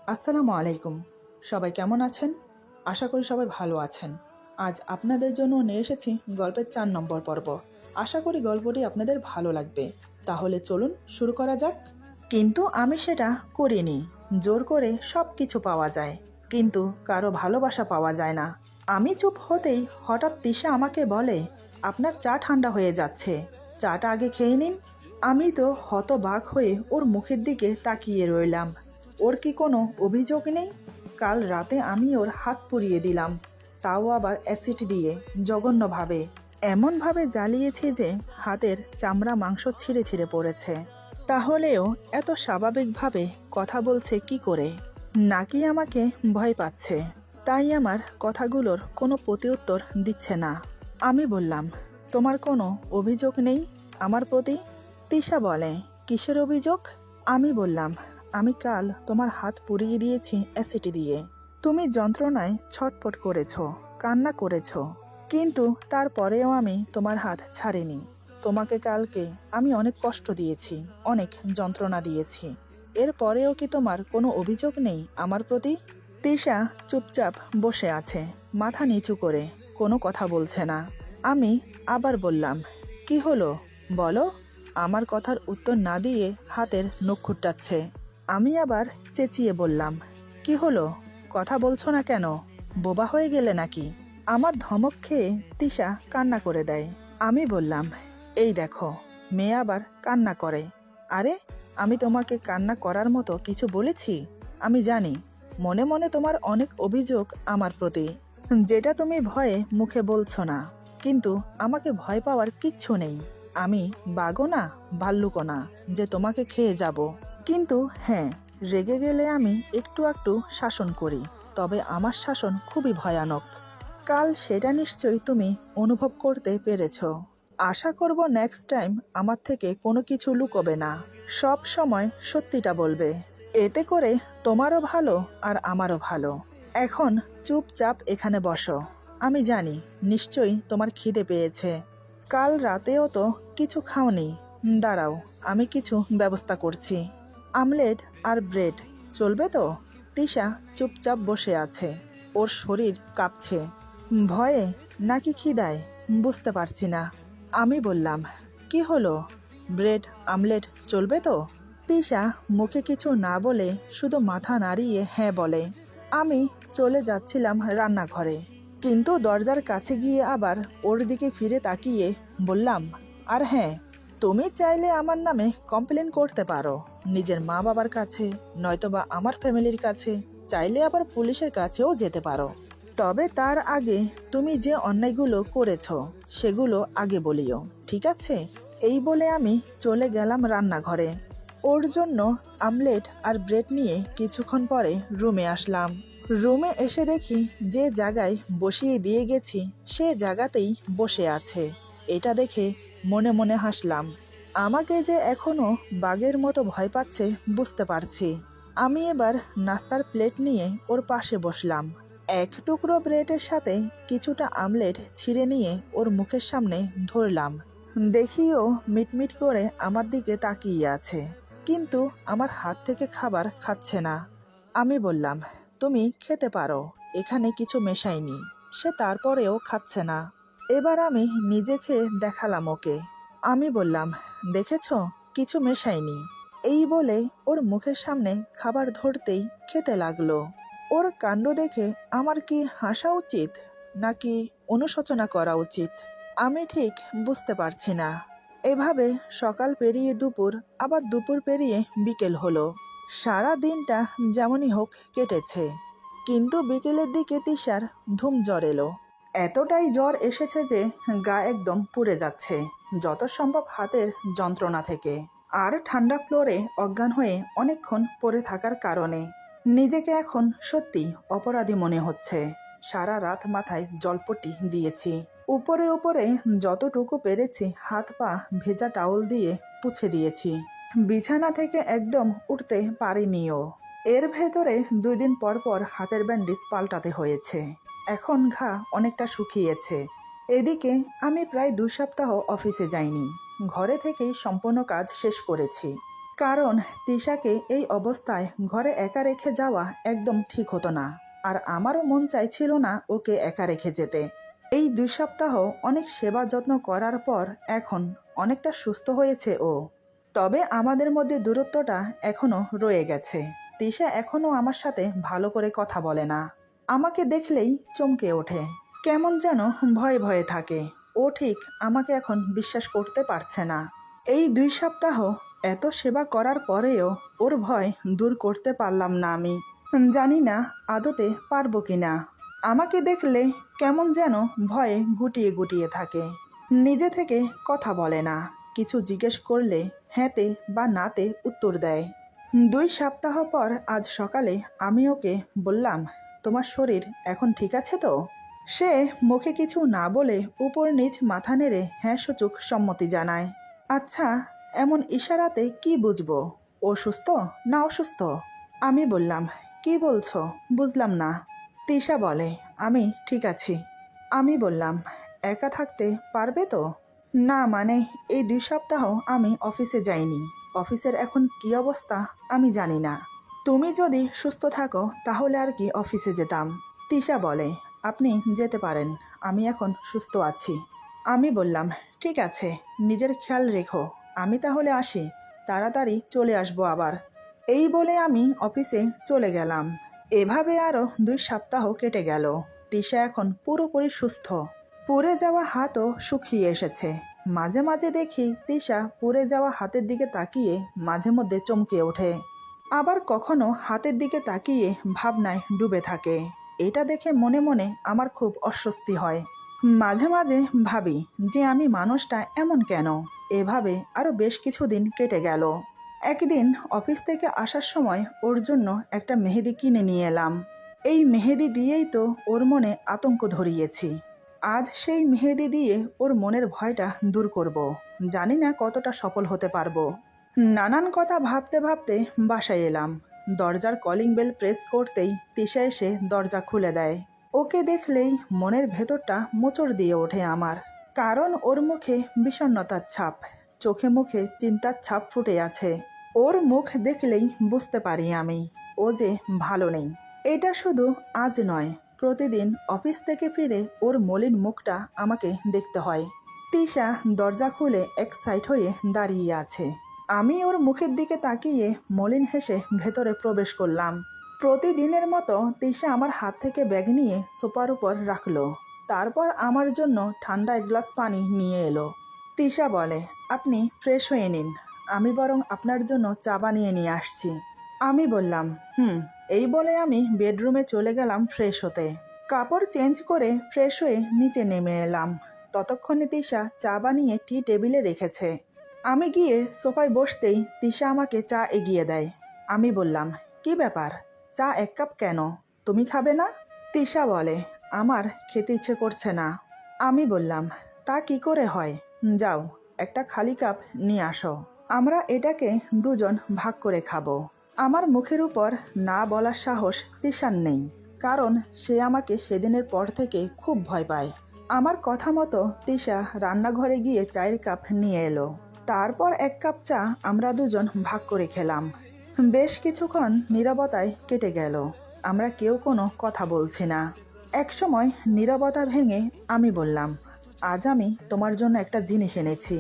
আসসালামু আলাইকুম। সবাই কেমন আছেন? আশা করি সবাই ভালো আছেন। আজ আপনাদের জন্য নিয়ে এসেছি গল্পের ৪ নম্বর পর্ব। আশা করি গল্পটি আপনাদের ভালো লাগবে। তাহলে চলুন শুরু করা যাক। কিন্তু আমি সেটা করিনি। জোর করে সব কিছু পাওয়া যায়, কিন্তু কারো ভালোবাসা পাওয়া যায় না। আমি চুপ হতেই হঠাৎ তিশা আমাকে বলে, আপনার চা ঠান্ডা হয়ে যাচ্ছে, চাটা আগে খেয়ে নিন। আমি তো হতবাক হয়ে ওর মুখের দিকে তাকিয়ে রইলাম। ওর কি কোনো অভিযোগ নেই? কাল রাতে আমি ওর হাত পুড়িয়ে দিলাম, তাও আবার অ্যাসিড দিয়ে, জঘন্যভাবে। এমনভাবে জ্বালিয়েছি যে হাতের চামড়া মাংস ছিঁড়ে ছিঁড়ে পড়েছে। তাহলেও এত স্বাভাবিকভাবে কথা বলছে কি করে? নাকি আমাকে ভয় পাচ্ছে, তাই আমার কথাগুলোর কোনো প্রতিউত্তর দিচ্ছে না। আমি বললাম, তোমার কোনো অভিযোগ নেই আমার প্রতি? তিশা বলে, কিসের অভিযোগ? আমি বললাম, আমি কাল তোমার হাত পুড়িয়ে দিয়েছি অ্যাসিড দিয়ে। তুমি যন্ত্রণায় ছটফট করেছো, কান্না করেছো, কিন্তু তারপরেও আমি তোমার হাত ছাড়িনি। তোমাকে কালকে আমি অনেক কষ্ট দিয়েছি, অনেক যন্ত্রণা দিয়েছি। এরপরেও কি তোমার কোনো অভিযোগ নেই আমার প্রতি? তিশা চুপচাপ বসে আছে, মাথা নিচু করে, কোনো কথা বলছে না। আমি আবার বললাম, কি হলো বলো? আমার কথার উত্তর না দিয়ে হাতের নখ খুঁটাচ্ছে। আমি আবার চেঁচিয়ে বললাম, কি হলো, কথা বলছো না কেন? বোবা হয়ে গেলে নাকি? আমার ধমক খেয়ে তিশা কান্না করে দেয়। আমি বললাম, এই দেখো, মেয়ে আবার কান্না করে। আরে, আমি তোমাকে কান্না করার মতো কিছু বলেছি? আমি জানি মনে মনে তোমার অনেক অভিযোগ আমার প্রতি, যেটা তুমি ভয়ে মুখে বলছো না। কিন্তু আমাকে ভয় পাওয়ার কিচ্ছু নেই। আমি বাঘও না, ভাল্লুকও না যে তোমাকে খেয়ে যাব। কিন্তু হ্যাঁ, রেগে গেলে আমি একটু একটু শাসন করি, তবে আমার শাসন খুবই ভয়ানক। কাল সেটা নিশ্চয়ই তুমি অনুভব করতে পেরেছ। আশা করব নেক্সট টাইম আমার থেকে কোনো কিছু লুকোবে না, সব সময় সত্যিটা বলবে। এতে করে তোমারও ভালো আর আমারও ভালো। এখন চুপচাপ এখানে বসো। আমি জানি নিশ্চয়ই তোমার খিদে পেয়েছে। কাল রাতেও তো কিছু খাওনি। দাঁড়াও, আমি কিছু ব্যবস্থা করছি। আমলেট আর ব্রেড চলবে তো? তিশা চুপচাপ বসে আছে, ওর শরীর কাঁপছে। ভয়ে নাকি খিদায় বুঝতে পারছি না। আমি বললাম, কি হলো, ব্রেড আমলেট চলবে তো? তিশা মুখে কিছু না বলে শুধু মাথা নাড়িয়ে হ্যাঁ বলে। আমি চলে যাচ্ছিলাম রান্নাঘরে, কিন্তু দরজার কাছে গিয়ে আবার ওর দিকে ফিরে তাকিয়ে বললাম, আর হ্যাঁ, তুমি চাইলে আমার নামে কমপ্লেন করতে পারো, নিজের মা বাবার কাছে, নয়তোবা আমার ফ্যামিলির কাছে, চাইলে আবার পুলিশের কাছেও যেতে পারো। তবে তার আগে তুমি যে অন্যায়গুলো করেছো সেগুলো আগে বলিও, ঠিক আছে? এই বলে আমি চলে গেলাম রান্নাঘরে। ওর জন্য আমলেট আর ব্রেড নিয়ে কিছুক্ষণ পরে রুমে আসলাম। রুমে এসে দেখি যে জায়গায় বসিয়ে দিয়ে গেছি সে জায়গাতেই বসে আছে। এটা দেখে মনে মনে হাসলাম। আমাকে যে এখনো বাঘের মতো ভয় পাচ্ছে বুঝতে পারছি। আমি এবার নাস্তার প্লেট নিয়ে ওর পাশে বসলাম। এক টুকরো ব্রেডের সাথে কিছুটা আমলেট ছিঁড়ে নিয়ে ওর মুখের সামনে ধরলাম। দেখিও মিটমিট করে আমার দিকে তাকিয়ে আছে, কিন্তু আমার হাত থেকে খাবার খাচ্ছে না। আমি বললাম, তুমি খেতে পারো, এখানে কিছু মেশাইনি। সে তারপরেও খাচ্ছে না। এবার আমি নিজে খেয়ে দেখালাম ওকে। আমি বললাম, দেখেছ, কিছু মেশাইনি। এই বলে ওর মুখের সামনে খাবার ধরতেই খেতে লাগলো। ওর কাণ্ড দেখে আমার কি হাসা উচিত নাকি অনুশোচনা করা উচিত আমি ঠিক বুঝতে পারছি না। এভাবে সকাল পেরিয়ে দুপুর, আবার দুপুর পেরিয়ে বিকেল হলো। সারা দিনটা যেমনই হোক কেটেছে, কিন্তু বিকেলের দিকে তিশার ধুম জ্বর এলো। এতটাই জ্বর এসেছে যে গা একদম পুড়ে যাচ্ছে, যত সম্ভব হাতের যন্ত্রণা থেকে, আর ঠান্ডা ফ্লোরে অজ্ঞান হয়ে অনেকক্ষণ পড়ে থাকার কারণে। নিজেকে এখন সত্যি অপরাধী মনে হচ্ছে। সারা রাত মাথায় জলপট্টি দিয়েছি, উপরে উপরে যতটুকু পেরেছি হাত পা ভেজা টাওয়াল দিয়ে পুছে দিয়েছি। বিছানা থেকে একদম উঠতে পারিনিও। এর ভেতরে 2 দিন পর পর হাতের ব্যান্ডেজ পাল্টাতে হয়েছে। এখন ঘা অনেকটা শুকিয়েছে। এদিকে আমি প্রায় 2 সপ্তাহ অফিসে যাইনি, ঘরে থেকেই সম্পূর্ণ কাজ শেষ করেছি। কারণ তিশাকে এই অবস্থায় ঘরে একা রেখে যাওয়া একদম ঠিক হতো না। আর আমারও মন চাইছিল না ওকে একা রেখে যেতে। এই 2 সপ্তাহ অনেক সেবা যত্ন করার পর এখন অনেকটা সুস্থ হয়েছে ও। তবে আমাদের মধ্যে দূরত্বটা এখনো রয়ে গেছে। তিশা এখনো আমার সাথে ভালো করে কথা বলে না। আমাকে দেখলেই চমকে ওঠে, কেমন যেন ভয়ে ভয়ে থাকে। ও ঠিক আমাকে এখন বিশ্বাস করতে পারছে না। এই 2 সপ্তাহ এত সেবা করার পরেও ওর ভয় দূর করতে পারলাম না আমি। জানি না আদতে পারবো কিনা। আমাকে দেখলে কেমন যেন ভয়ে গুটিয়ে গুটিয়ে থাকে। নিজে থেকে কথা বলে না। কিছু জিজ্ঞেস করলে হ্যাঁতে বা নাতে উত্তর দেয়। 2 সপ্তাহ পর আজ সকালে আমি ওকে বললাম, তোমার শরীর এখন ঠিক আছে তো? সে মুখে কিছু না বলে উপর নিচ মাথা নেড়ে হ্যাঁ সূচক সম্মতি জানায়। আচ্ছা, এমন ইশারাতে কি বুঝবো? ও সুস্থ না অসুস্থ? আমি বললাম, কি বলছো বুঝলাম না। তিশা বলে, আমি ঠিক আছি। আমি বললাম, একা থাকতে পারবে তো? না মানে এই 2 সপ্তাহ আমি অফিসে যাইনি। অফিসের এখন কি অবস্থা আমি জানি না। তুমি যদি সুস্থ থাকো তাহলে আর কি অফিসে যেতাম। তিশা বলে, আপনি যেতে পারেন, আমি এখন সুস্থ আছি। আমি বললাম, ঠিক আছে, নিজের খেয়াল রেখো। আমি তাহলে আসি, তাড়াতাড়ি চলে আসবো আবার। এই বলে আমি অফিসে চলে গেলাম। এভাবে আরও 2 সপ্তাহ কেটে গেল। তিশা এখন পুরোপুরি সুস্থ। পুড়ে যাওয়া হাতও শুকিয়ে এসেছে। মাঝে মাঝে দেখি তিশা পুড়ে যাওয়া হাতের দিকে তাকিয়ে মাঝে মধ্যে চমকে ওঠে। আবার কখনো হাতের দিকে তাকিয়ে ভাবনায় ডুবে থাকে। এটা দেখে মনে মনে আমার খুব অস্বস্তি হয়। মাঝে মাঝে ভাবি যে আমি মানুষটা এমন কেন। এভাবে আরও বেশ কিছুদিন কেটে গেল। একদিন অফিস থেকে আসার সময় ওর জন্য একটা মেহেদি কিনে নিয়ে এলাম। এই মেহেদি দিয়েই তো ওর মনে আতঙ্ক ধরিয়েছি। আজ সেই মেহেদি দিয়ে ওর মনের ভয়টা দূর করব। জানি না কতটা সফল হতে পারবো। নানান কথা ভাবতে ভাবতে বাসায় এলাম। দরজার কলিং বেল প্রেস করতেই তিশা এসে দরজা খুলে দেয়। ওকে দেখলেই মনের ভেতরটা মোচড় দিয়ে ওঠে আমার। কারণ ওর মুখে বিষণ্ণতার ছাপ, চোখে মুখে চিন্তার ছাপ ফুটে আছে। ওর মুখ দেখলেই বুঝতে পারি আমি ও যে ভালো নেই। এটা শুধু আজ নয়, প্রতিদিন অফিস থেকে ফিরে ওর মলিন মুখটা আমাকে দেখতে হয়। তিশা দরজা খুলে এক সাইড হয়ে দাঁড়িয়ে আছে। আমি ওর মুখের দিকে তাকিয়ে মলিন হেসে ভেতরে প্রবেশ করলাম। প্রতিদিনের মতো তিশা আমার হাত থেকে ব্যাগ নিয়ে সোফার উপর রাখলো। তারপর আমার জন্য ঠান্ডা এক গ্লাস পানি নিয়ে এলো। তিশা বলে, আপনি ফ্রেশ হয়ে নিন, আমি বরং আপনার জন্য চা বানিয়ে নিয়ে আসছি। আমি বললাম, এই বলে আমি বেডরুমে চলে গেলাম ফ্রেশ হতে। কাপড় চেঞ্জ করে ফ্রেশ হয়ে নিচে নেমে এলাম। ততক্ষণে তিশা চা বানিয়ে টি টেবিলে রেখেছে। আমি গিয়ে সোফায় বসতেই তিশা আমাকে চা এগিয়ে দেয়। আমি বললাম, কি ব্যাপার, চা 1 কাপ কেন? তুমি খাবে না? তিশা বলে, আমার খেতে ইচ্ছে করছে না। আমি বললাম, তা কি করে হয়? যাও, একটা খালি কাপ নিয়ে আসো, আমরা এটাকে দুজন ভাগ করে খাবো। আমার মুখের উপর না বলার সাহস তিশার নেই, কারণ সে আমাকে সেদিনের পর থেকে খুব ভয় পায়। আমার কথা মতো তিশা রান্নাঘরে গিয়ে চায়ের কাপ নিয়ে এলো। তারপর 1 কাপ চা আমরা দুজন ভাগ করে খেলাম। বেশ কিছুক্ষণ নীরবতায় কেটে গেল। আমরা কেউ কোনো কথা বলছি না। একসময় নীরবতা ভেঙে আমি বললাম, আজ আমি তোমার জন্য একটা জিনিস এনেছি।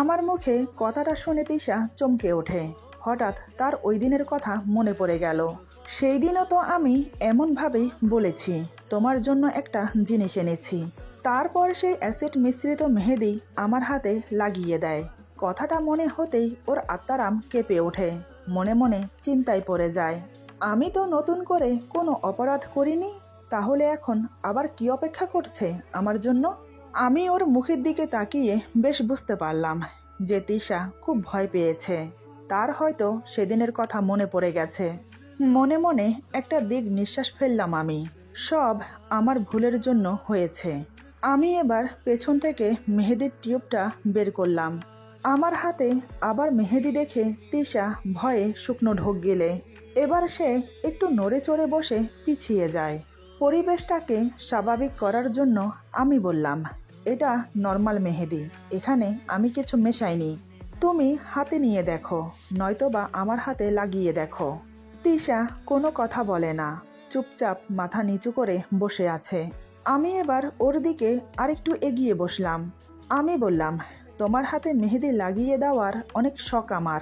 আমার মুখে কথাটা শুনে তিশা চমকে ওঠে। হঠাৎ তার ওই দিনের কথা মনে পড়ে গেল। সেই দিনও তো আমি এমনভাবেই বলেছি, তোমার জন্য একটা জিনিস এনেছি। তারপর সেই অ্যাসিড মিশ্রিত মেহেদি আমার হাতে লাগিয়ে দেয়। কথাটা মনে হতেই ওর আত্মারাম কেঁপে ওঠে। মনে মনে চিন্তায় পড়ে যায়, আমি তো নতুন করে কোনো অপরাধ করিনি, তাহলে এখন আবার কি অপেক্ষা করছে আমার জন্য? আমি ওর মুখের দিকে তাকিয়ে বেশ বুঝতে পারলাম যে তিশা খুব ভয় পেয়েছে। তার হয়তো সেদিনের কথা মনে পড়ে গেছে। মনে মনে একটা দিক নিঃশ্বাস ফেললাম আমি। সব আমার ভুলের জন্য হয়েছে। আমি এবার পেছন থেকে মেহেদির টিউবটা বের করলাম। আমার হাতে আবার মেহেদি দেখে তিশা ভয়ে শুকনো ঢোক গেলে। এবার সে একটু নড়ে চড়ে বসে পিছিয়ে যায়। পরিবেশটাকে স্বাভাবিক করার জন্য আমি বললাম, এটা নর্মাল মেহেদি, এখানে আমি কিছু মেশাইনি। তুমি হাতে নিয়ে দেখো, নয়তোবা আমার হাতে লাগিয়ে দেখো। তিশা কোনো কথা বলে না, চুপচাপ মাথা নিচু করে বসে আছে। আমি এবার ওর দিকে আরেকটু এগিয়ে বসলাম। আমি বললাম, তোমার হাতে মেহেদি লাগিয়ে দেওয়ার অনেক শখ আমার।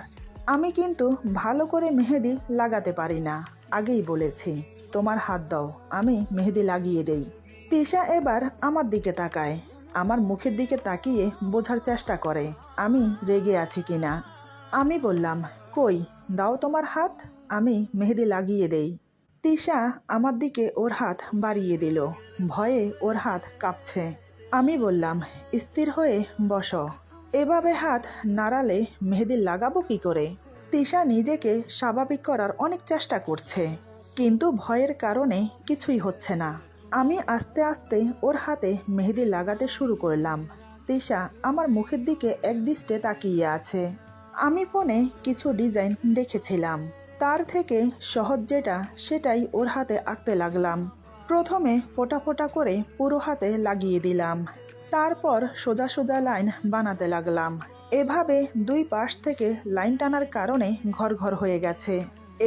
আমি কিন্তু ভালো করে মেহেদি লাগাতে পারি না, আগেই বলেছি। তোমার হাত দাও, আমি মেহেদি লাগিয়ে দেই। তিশা এবার আমার দিকে তাকায়, আমার মুখের দিকে তাকিয়ে বোঝার চেষ্টা করে আমি রেগে আছি কিনা। আমি বললাম, কই দাও তোমার হাত, আমি মেহেদি লাগিয়ে দেই। তিশা আমার দিকে ওর হাত বাড়িয়ে দিল, ভয়ে ওর হাত কাঁপছে। আমি বললাম, স্থির হয়ে বসো, এভাবে হাত নাড়ালে মেহেদি লাগাবো কি করে? তিশা নিজেকে স্বাভাবিক করার অনেক চেষ্টা করছে, কিন্তু ভয়ের কারণে কিছুই হচ্ছে না। আমি আস্তে আস্তে ওর হাতে মেহেদি লাগাতে শুরু করলাম। তিশা আমার মুখের দিকে একদৃষ্টে তাকিয়ে আছে। আমি ফোনে কিছু ডিজাইন দেখেছিলাম, তার থেকে সহজ যেটা সেটাই ওর হাতে আঁকতে লাগলাম। প্রথমে ফোঁটা ফোঁটা করে পুরো হাতে লাগিয়ে দিলাম, তারপর সোজা সোজা লাইন বানাতে লাগলাম। এভাবে দুই পাশ থেকে লাইন টানার কারণে ঘর ঘর হয়ে গেছে।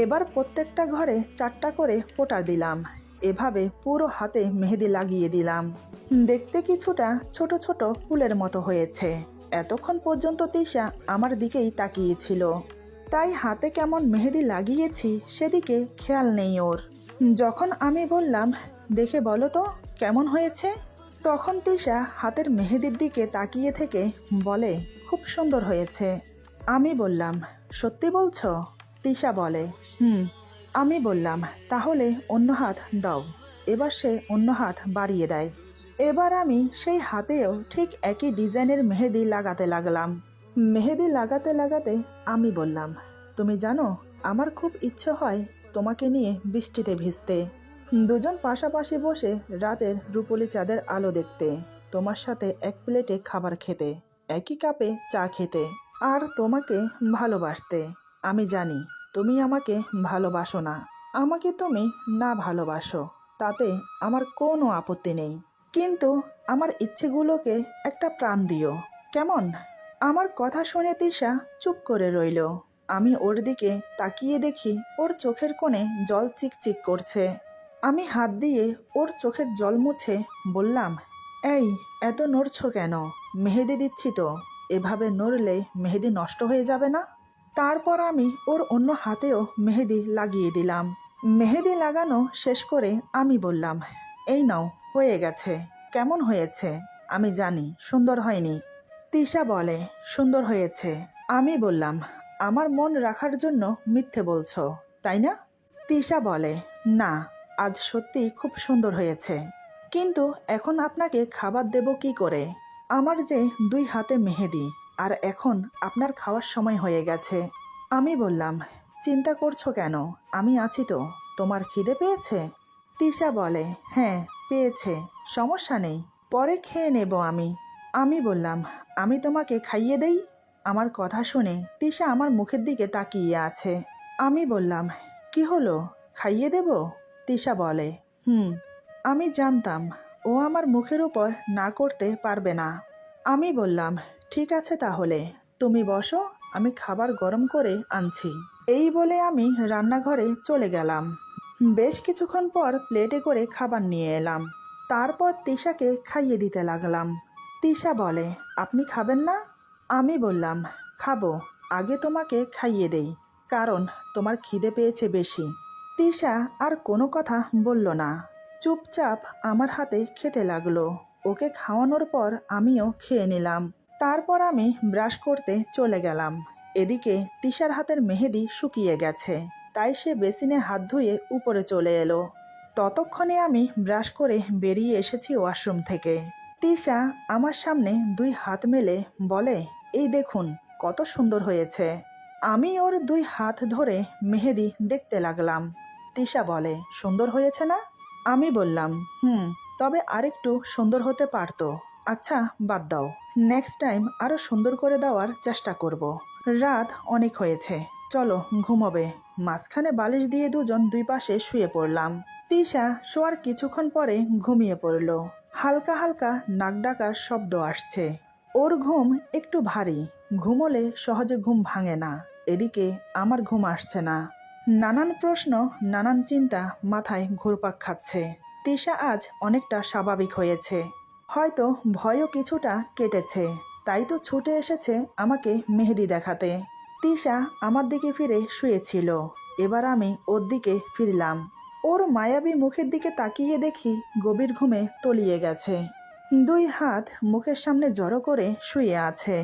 এবার প্রত্যেকটা ঘরে 4টা করে ফোঁটা দিলাম। এভাবে পুরো হাতে মেহেদি লাগিয়ে দিলাম। দেখতে কিছুটা ছোট ছোট ফুলের মতো হয়েছে। এতক্ষণ পর্যন্ত তিশা আমার দিকেই তাকিয়েছিল, তাই হাতে কেমন মেহেদি লাগিয়েছি সেদিকে খেয়াল নেই ওর। যখন আমি বললাম, দেখে বলো তো কেমন হয়েছে, তখন তিশা হাতের মেহেদির দিকে তাকিয়ে থেকে বলে, খুব সুন্দর হয়েছে। আমি বললাম, সত্যি বলছো? তিশা বলে, হুম। আমি বললাম, তাহলে অন্য হাত দাও। এবার সে অন্য হাত বাড়িয়ে দেয়। এবার আমি সেই হাতেও ঠিক একই ডিজাইনের মেহেদি লাগাতে লাগলাম। মেহেদি লাগাতে লাগাতে আমি বললাম, তুমি জানো আমার খুব ইচ্ছে হয় তোমাকে নিয়ে বৃষ্টিতে ভিজতে, দুজন পাশাপাশি বসে রাতের রূপলি চাঁদের আলো দেখতে, তোমার সাথে এক প্লেটে খাবার খেতে, একই কাপে চা খেতে, আর তোমাকে ভালোবাসতে। আমি জানি তুমি আমাকে ভালোবাসো না, আমাকে তুমি না ভালোবাসো তাতে আমার কোনো আপত্তি নেই, কিন্তু আমার ইচ্ছেগুলোকে একটা প্রাণ দিও, কেমন? আমার কথা শুনে তিশা চুপ করে রইল। আমি ওর দিকে তাকিয়ে দেখি ওর চোখের কোণে জল চিকচিক করছে। আমি হাত দিয়ে ওর চোখের জল মুছে বললাম, এই এত নড়ছো কেন? মেহেদি দিচ্ছি তো, এভাবে নড়লে মেহেদি নষ্ট হয়ে যাবে না? তারপর আমি ওর অন্য হাতেও মেহেদি লাগিয়ে দিলাম। মেহেদি লাগানো শেষ করে আমি বললাম, এই নাও, হয়ে গেছে। কেমন হয়েছে? আমি জানি সুন্দর হয়নি। তিশা বলে, সুন্দর হয়েছে। আমি বললাম, আমার মন রাখার জন্য মিথ্যে বলছো তাই না? তিশা বলে, না, আজ সত্যি খুব সুন্দর হয়েছে, কিন্তু এখন আপনাকে খাবার দেব কি করে? আমার যে 2 হাতে মেহেদি, আর এখন আপনার খাওয়ার সময় হয়ে গেছে। আমি বললাম, চিন্তা করছো কেন? আমি আছি তো, তোমার খিদে পেয়েছে? তিশা বলে, হ্যাঁ পেয়েছে, সমস্যা নেই, পরে খেয়ে নেব আমি। আমি বললাম, আমি তোমাকে খাইয়ে দেই? আমার কথা শুনে তিশা আমার মুখের দিকে তাকিয়ে আছে। আমি বললাম, কি হলো, খাইয়ে দেব? তিশা বলে, হুম। আমি জানতাম ও আমার মুখের উপর না করতে পারবে না। আমি বললাম, ঠিক আছে তাহলে, তুমি বসো, আমি খাবার গরম করে আনছি। এই বলে আমি রান্নাঘরে চলে গেলাম। বেশ কিছুক্ষণ পর প্লেটে করে খাবার নিয়ে এলাম, তারপর তিশাকে খাইয়ে দিতে লাগলাম। তিশা বলে, আপনি খাবেন না? আমি বললাম, খাবো, আগে তোমাকে খাইয়ে দেই, কারণ তোমার খিদে পেয়েছে বেশি। তিশা আর কোনো কথা বলল না, চুপচাপ আমার হাতে খেতে লাগলো। ওকে খাওয়ানোর পর আমিও খেয়ে নিলাম। তারপর আমি ব্রাশ করতে চলে গেলাম। এদিকে তিশার হাতের মেহেদি শুকিয়ে গেছে, তাই সে বেসিনে হাত ধুয়ে উপরে চলে এলো। ততক্ষণে আমি ব্রাশ করে বেরিয়ে এসেছি ওয়াশরুম থেকে। তিশা আমার সামনে 2 হাত মেলে বলে, এই দেখুন কত সুন্দর হয়েছে। আমি ওর 2 হাত ধরে মেহেদি দেখতে লাগলাম। তিশা বলে, সুন্দর হয়েছে না? আমি বললাম, হুম, তবে আরেকটু সুন্দর হতে পারতো। আচ্ছা বাদ দাও, নেক্সট টাইম আরো সুন্দর করে দেওয়ার চেষ্টা করব। রাত অনেক হয়েছে, চলো ঘুমোবে। মাঝখানে বালিশ দিয়ে দুজন 2 পাশে শুয়ে পড়লাম। তিশা শোয়ার কিছুক্ষণ পরে ঘুমিয়ে পড়ল। হালকা হালকা নাক ডাকার শব্দ আসছে। ওর ঘুম একটু ভারী, ঘুমোলে সহজে ঘুম ভাঙে না। এদিকে আমার ঘুম আসছে না। নানান প্রশ্ন, নানান চিন্তা মাথায় ঘুরপাক খাচ্ছে। তিশা আজ অনেকটা স্বাভাবিক হয়েছে, হয়তো ভয়ও কিছুটা কেটেছে, তাই তো ছুটে এসেছে আমাকে মেহেদি দেখাতে। তিশা আমার দিকে ফিরে শুয়েছিল, এবার আমি ওর দিকে ফিরলাম। ওর মায়াবী মুখের দিকে তাকিয়ে দেখি গভীর ঘুমে তলিয়ে গেছে। দুই হাত মুখের সামনে জড়ো করে শুয়ে আছে।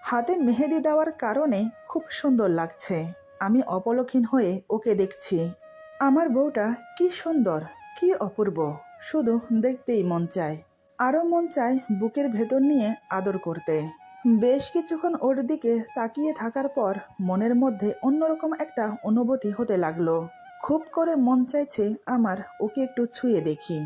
হাতে মেহেদি দেওয়ার কারণে খুব সুন্দর লাগছে। আমি অপলকহীন হয়ে ওকে দেখছি। আমার বউটা কি সুন্দর, কি অপূর্ব, শুধু দেখতেই মন চায়। আরও মন চায় বুকের ভেতর নিয়ে আদর করতে। বেশ কিছুক্ষণ ওর দিকে তাকিয়ে থাকার পর মনের মধ্যে অন্যরকম একটা অনুভূতি হতে লাগলো। খুব করে মন চাইছে আমার ওকে একটু ছুঁয়ে দেখি।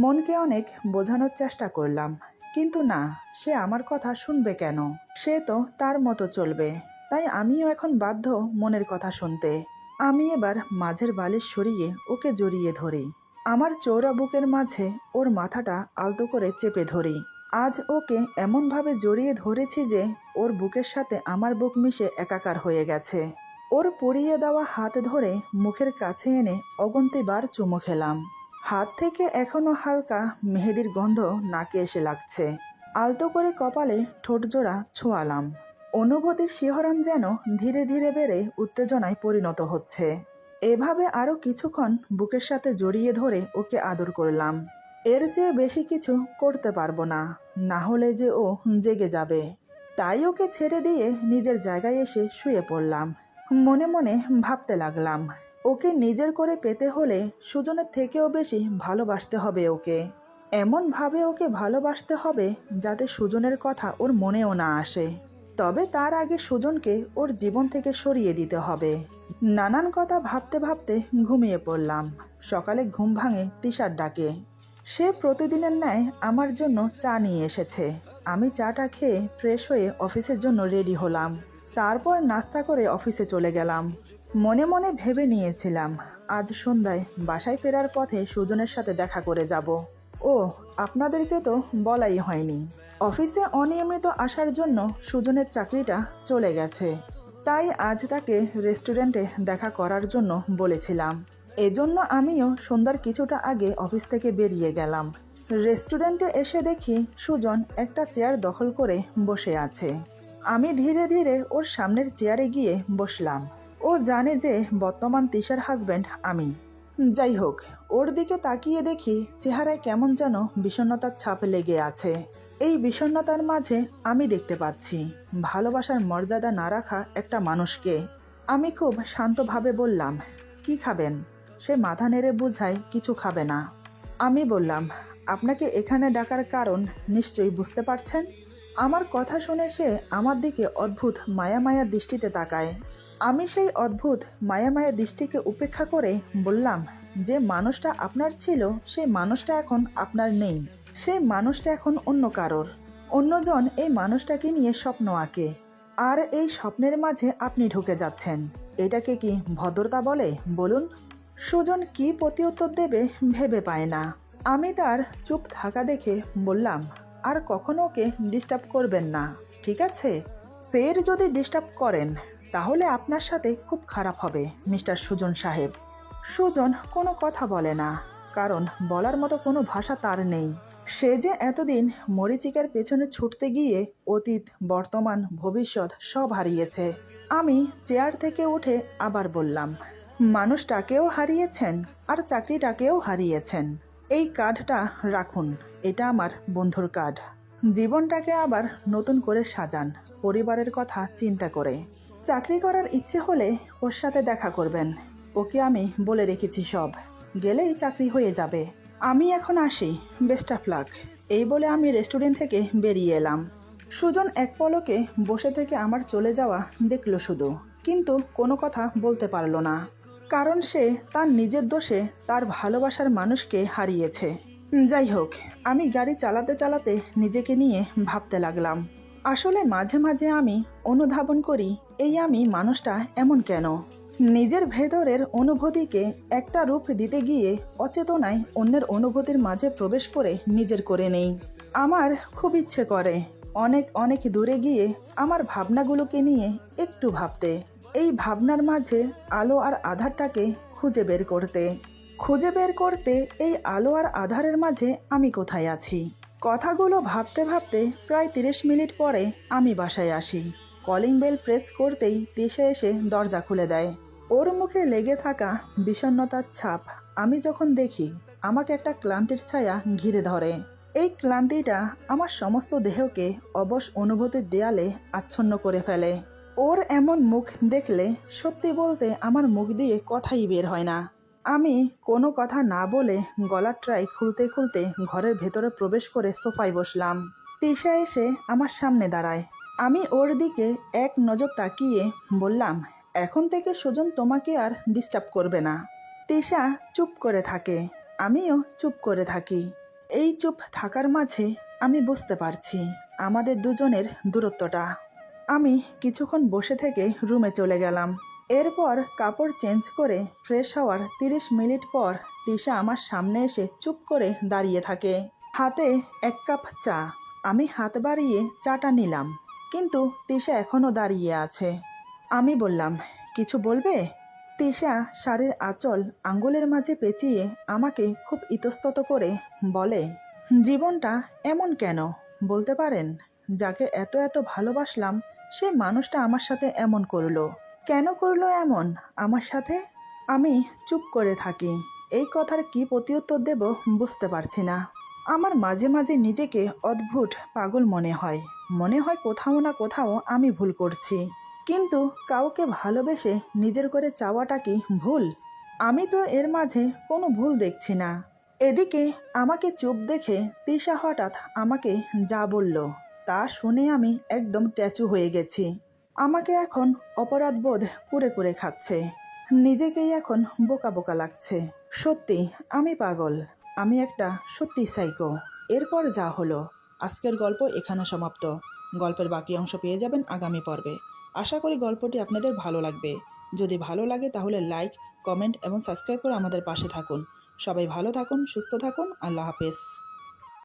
মনকে অনেক বোঝানোর চেষ্টা করলাম, কিন্তু না, সে আমার কথা শুনবে কেন? সে তো তার মতো চলবে। তাই আমিও এখন বাধ্য মনের কথা শুনতে। আমি এবার মাঝের বালিশ সরিয়ে ওকে জড়িয়ে ধরি। আমার চৌড়া বুকের মাঝে ওর মাথাটা আলতো করে চেপে ধরি। আজ ওকে এমনভাবে জড়িয়ে ধরেছি যে ওর বুকের সাথে আমার বুক মিশে একাকার হয়ে গেছে। ওর পরিয়ে দেওয়া হাত ধরে মুখের কাছে এনে অগন্তিবার চুমু খেলাম। হাত থেকে এখনো হালকা মেহেদির গন্ধ নাকে এসে লাগছে। আলতো করে কপালে ঠোঁটজোড়া ছোঁয়ালাম। অনুভূতির শিহরণ যেন ধীরে ধীরে বেড়ে উত্তেজনায় পরিণত হচ্ছে। এভাবে আরও কিছুক্ষণ বুকের সাথে জড়িয়ে ধরে ওকে আদর করলাম। এর চেয়ে বেশি কিছু করতে পারবো না, না হলে যে ও জেগে যাবে। তাই ওকে ছেড়ে দিয়ে নিজের জায়গায় এসে শুয়ে পড়লাম। মনে মনে ভাবতে লাগলাম, ওকে নিজের করে পেতে হলে সুজনের থেকেও বেশি ভালোবাসতে হবে ওকে। এমনভাবে ওকে ভালোবাসতে হবে যাতে সুজনের কথা ওর মনেও না আসে। তবে তার আগে সুজনকে ওর জীবন থেকে সরিয়ে দিতে হবে। নানান কথা ভাবতে ভাবতে ঘুমিয়ে পড়লাম। সকালে ঘুম ভাঙে তিশার ডাকে। সে প্রতিদিনের ন্যায় আমার জন্য চা নিয়ে এসেছে। আমি চাটা খেয়ে ফ্রেশ হয়ে অফিসের জন্য রেডি হলাম। তারপর নাস্তা করে অফিসে চলে গেলাম। মনে মনে ভেবে নিয়েছিলাম আজ সন্ধ্যায় বাসায় ফেরার পথে সুজনের সাথে দেখা করে যাব। ও, আপনাদেরকে তো বলাই হয়নি, অফিসে অনিয়মিত আসার জন্য সুজনের চাকরিটা চলে গেছে। তাই আজ তাকে রেস্টুরেন্টে দেখা করার জন্য বলেছিলাম। এজন্য আমিও সন্ধ্যার কিছুটা আগে অফিস থেকে বেরিয়ে গেলাম। রেস্টুরেন্টে এসে দেখি সুজন একটা চেয়ার দখল করে বসে আছে। আমি ধীরে ধীরে ওর সামনের চেয়ারে গিয়ে বসলাম। ও জানে যে বর্তমান তিশার হাজব্যান্ড আমি। যাই হোক, ওর দিকে তাকিয়ে দেখি চেহারায় কেমন যেন বিষণ্ণতার ছাপ লেগে আছে। এই বিষণ্ণতার মাঝে আমি দেখতে পাচ্ছি ভালোবাসার মর্যাদা না রাখা একটা মানুষকে। আমি খুব শান্তভাবে বললাম, কি খাবেন? সে মাথা নেড়ে বোঝায় কিছু খাবে না। আমি বললাম, আপনাকে এখানে ডাকার কারণ নিশ্চয়ই বুঝতে পারছেন। আমার কথা শুনে সে আমার দিকে অদ্ভুত মায়া মায়া দৃষ্টিতে তাকায়। আমি সেই অদ্ভুত মায়া মায়া দৃষ্টিকে উপেক্ষা করে বললাম, যে মানুষটা আপনার ছিল সেই মানুষটা এখন আপনার নেই। সেই মানুষটা এখন অন্য কারোর। অন্যজন এই মানুষটাকে নিয়ে স্বপ্ন আঁকে, আর এই স্বপ্নের মাঝে আপনি ঢুকে যাচ্ছেন। এটাকে কি ভদ্রতা বলে বলুন? সুজন কি প্রত্যুত্তর দেবে ভেবে পায় না। আমি তার চুপ থাকা দেখে বললাম, আর কখনো ওকে ডিস্টার্ব করবেন না, ঠিক আছে? ফের যদি ডিস্টার্ব করেন তাহলে আপনার সাথে খুব খারাপ হবে মিস্টার সুজন সাহেব। সুজন কোনো কথা বলে না, কারণ বলার মতো কোনো ভাষা তার নেই। সে যে এতদিন মরীচিকার পেছনে ছুটতে গিয়ে অতীত, বর্তমান, ভবিষ্যৎ সব হারিয়েছে। আমি চেয়ার থেকে উঠে আবার বললাম, মানুষটাকেও হারিয়েছেন আর চাকরিটাকেও হারিয়েছেন। এই কার্ডটা রাখুন, এটা আমার বন্ধুর কার্ড। জীবনটাকে আবার নতুন করে সাজান পরিবারের কথা চিন্তা করে। চাকরি করার ইচ্ছে হলে ওর সাথে দেখা করবেন। ওকে আমি বলে রেখেছি সব। গেলেই চাকরি হয়ে যাবে। আমি এখন আসি, বেস্ট অফ লাক। এই বলে আমি রেস্টুরেন্ট থেকে বেরিয়ে এলাম। সুজন এক পলকে বসে থেকে আমার চলে যাওয়া দেখল শুধু, কিন্তু কোনো কথা বলতে পারল না। কারণ সে তার নিজের দোষে তার ভালোবাসার মানুষকে হারিয়েছে। যাই হোক, আমি গাড়ি চালাতে চালাতে নিজেকে নিয়ে ভাবতে লাগলাম। আসলে মাঝে মাঝে আমি অনুধাবন করি, এই আমি মানুষটা এমন কেন? নিজের ভেতরের অনুভূতিকে একটা রূপ দিতে গিয়ে অচেতনায় অন্যের অনুভূতির মাঝে প্রবেশ করে নিজের করে নেই। আমার খুব ইচ্ছে করে অনেক অনেক দূরে গিয়ে আমার ভাবনাগুলোকে নিয়ে একটু ভাবতে, এই ভাবনার মাঝে আলো আর আধারটাকে খুঁজে বের করতে এই আলো আর আধারের মাঝে আমি কোথায় আছি। কথাগুলো ভাবতে ভাবতে প্রায় 30 মিনিট পরে আমি বাসায় আসি। কলিং বেল প্রেস করতেই তিশা এসে দরজা খুলে দেয়। ওর মুখে লেগে থাকা বিষণ্ণতার ছাপ আমি যখন দেখি, আমাকে একটা ক্লান্তির ছায়া ঘিরে ধরে। এই ক্লান্তিটা আমার সমস্ত দেহকে অবশ অনুভূতির দেয়ালে আচ্ছন্ন করে ফেলে। ওর এমন মুখ দেখলে সত্যি বলতে আমার মুখ দিয়ে কথাই বের হয় না। আমি কোনো কথা না বলে গলার ট্রাই খুলতে খুলতে ঘরের ভেতরে প্রবেশ করে সোফায় বসলাম। তিশা এসে আমার সামনে দাঁড়ায়। আমি ওর দিকে এক নজর তাকিয়ে বললাম, এখন থেকে সুজন তোমাকে আর ডিস্টার্ব করবে না। তিশা চুপ করে থাকে, আমিও চুপ করে থাকি। এই চুপ থাকার মাঝে আমি বুঝতে পারছি আমাদের দুজনের দূরত্বটা। আমি কিছুক্ষণ বসে থেকে রুমে চলে গেলাম। এরপর কাপড় চেঞ্জ করে ফ্রেশ হওয়ার 30 মিনিট পর তিশা আমার সামনে এসে চুপ করে দাঁড়িয়ে থাকে, হাতে 1 কাপ চা। আমি হাত বাড়িয়ে চাটা নিলাম, কিন্তু তিশা এখনও দাঁড়িয়ে আছে। আমি বললাম, কিছু বলবে? তিশা শাড়ির আঁচল আঙ্গুলের মাঝে পেঁচিয়ে আমাকে খুব ইতস্তত করে বলে, জীবনটা এমন কেন বলতে পারেন? যাকে এত এত ভালোবাসলাম সে মানুষটা আমার সাথে এমন করলো। কেন করলো এমন আমার সাথে? আমি চুপ করে থাকি। এই কথার কি প্রত্যুত্তর দেব বুঝতে পারছি না। আমার মাঝে মাঝে নিজেকে অদ্ভুত পাগল মনে হয় কোথাও না কোথাও আমি ভুল করছি। কিন্তু কাউকে ভালোবেসে নিজের করে চাওয়াটা কি ভুল? আমি তো এর মাঝে কোনো ভুল দেখছি না। এদিকে আমাকে চুপ দেখে তিশা হঠাৎ আমাকে যা বলল তা শুনে আমি একদম ট্যাচু হয়ে গেছি। আমাকে এখন অপরাধবোধ কুরে কুরে খাচ্ছে। নিজেকেই এখন বোকা বোকা লাগছে। সত্যি আমি পাগল, আমি একটা সত্যি সাইকো। এরপর যা হলো, আজকের গল্প এখানে সমাপ্ত। গল্পের বাকি অংশ পেয়ে যাবেন আগামী পর্বে। আশা করি গল্পটি আপনাদের ভালো লাগবে। যদি ভালো লাগে তাহলে লাইক, কমেন্ট এবং সাবস্ক্রাইব করে আমাদের পাশে থাকুন। সবাই ভালো থাকুন, সুস্থ থাকুন। আল্লাহ হাফেজ।